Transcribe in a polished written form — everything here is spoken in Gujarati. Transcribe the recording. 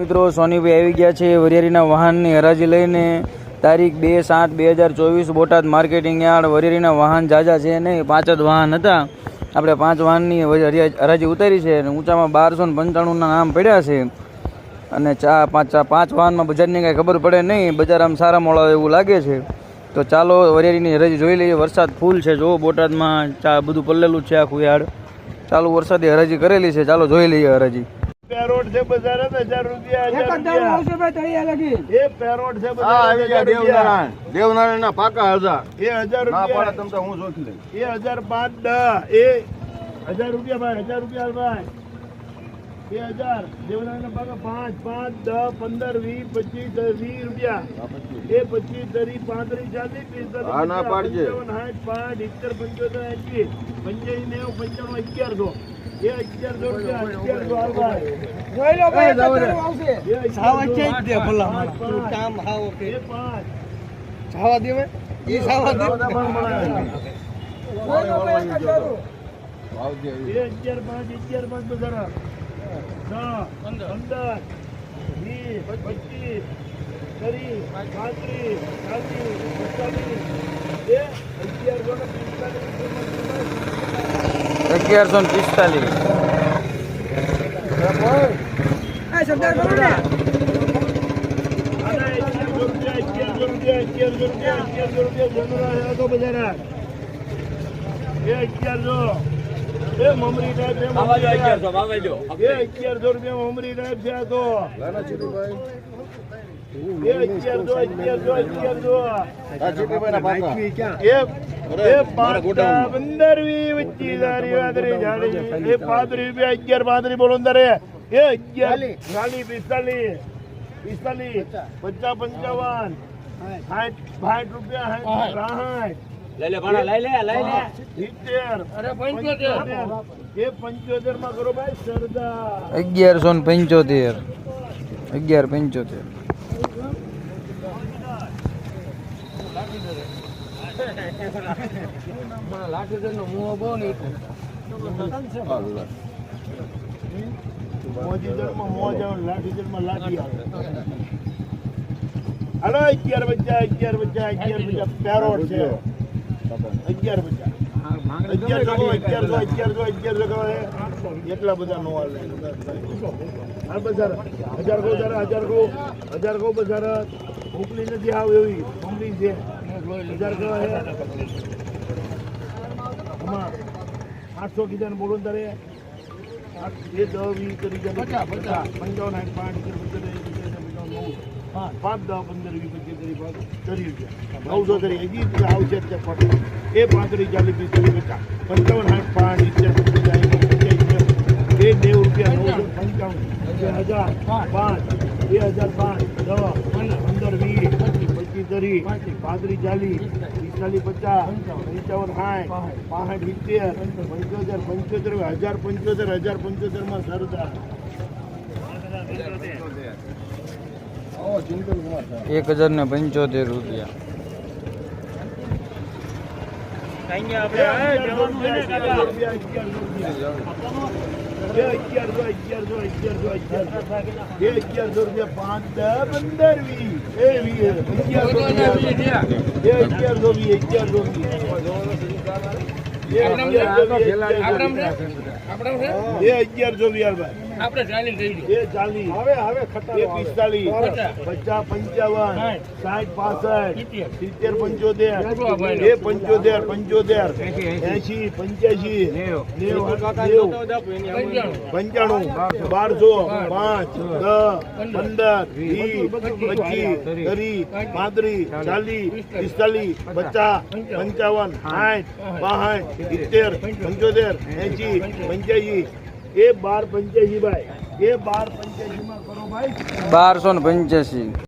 મિત્રો સોનીભાઈ આવી ગયા છે વરિયાળીના વાહનની હરાજી લઈને તારીખ 2/7/2024 બોટાદ માર્કેટિંગ યાર્ડ. વરિયાળીના વાહન જાજા છે નહીં, 5 જ વાહન હતા. આપણે 5 વાહનની હરાજી ઉતારી છે અને ઊંચામાં 1295ના નામ પડ્યા છે. અને પાંચ વાહનમાં બજારની કાંઈ ખબર પડે નહીં, બજાર આમ સારા મોડા એવું લાગે છે. તો ચાલો વરિયાળીની હરાજી જોઈ લઈએ. વરસાદ ફૂલ છે, જો બોટાદમાં બધું પલ્લેલું છે આખું યાર્ડ. ચાલુ વરસાદે હરાજી કરેલી છે, ચાલો જોઈ લઈએ હરાજી. પેરોડ છે બજાર 1000 રૂપિયા આવશે ભાઈ તળિયા લગી. એ પેરોડ છે બજાર આવી ગયા દેવનારાયણ ના પાકા 1000 એ 1000 રૂપિયા ના પડે તમ તો હું જોખી લઈ એ 1005 10 એ 1000 રૂપિયા ભાઈ 1000 રૂપિયા ભાઈ એ 1000 દેવનારાયણ ના પાકા 5 5 10 15 20 25 20 રૂપિયા એ 25 30 35 40 45 હા ના પાડજે 60 65 75 80 85 90 95 1100 એ 1100 રૂપિયા 1100 હાલ ભાઈ જોઈ લો ભાઈ સાવા છે દે ભલા કામ હાવ કે એ 5 સાવા દેવે એ સાવા દે બોલો ભાઈ કજારો ભાવ દે એ 11 5 બજાર 10 15 20 25 30 1145. મમરી ટાઈપ મમરી ટાઈપ છે આ તો 11 બોલો અંદર એ 11 40 45 50 55 60 રૂપિયા 60 લઈ લે ભાડા લઈ લે 70 અરે 75 એ 75 માં કરો ભાઈ સરદાર 1175. 1175. હાલો 11 બચ્ચા પેરોડ છે 11 બચ્ચા 1100 એટલા બધા નો હાલ બજાર 1000 ગો બજાર મોકલી નથી આવ એવી મોકલી છે 1000 ગો હે 800 કીધા બોલો તારે એ 10 20 કરી જાય 50 55 5 10 15 20 25 900 કરી હજી આવશે એ 35 40 50 55 60 5 70 એ 90 રૂપિયા 955 1000 5 2005 10 15 20 25 30 35 40 45 50 60 1075 માં સરદાર 1075 રૂપિયા. આપણે 40 થઈ ગયું એ 40 હવે 45 50 55 60 65 70 75 એ 75 80 85 90 1200 5 10 15 20 25 30 35 40 45 55 60 65 70 75 80 85 એ 1285 ભાઈ એ 1285 માં કરો ભાઈ 1285.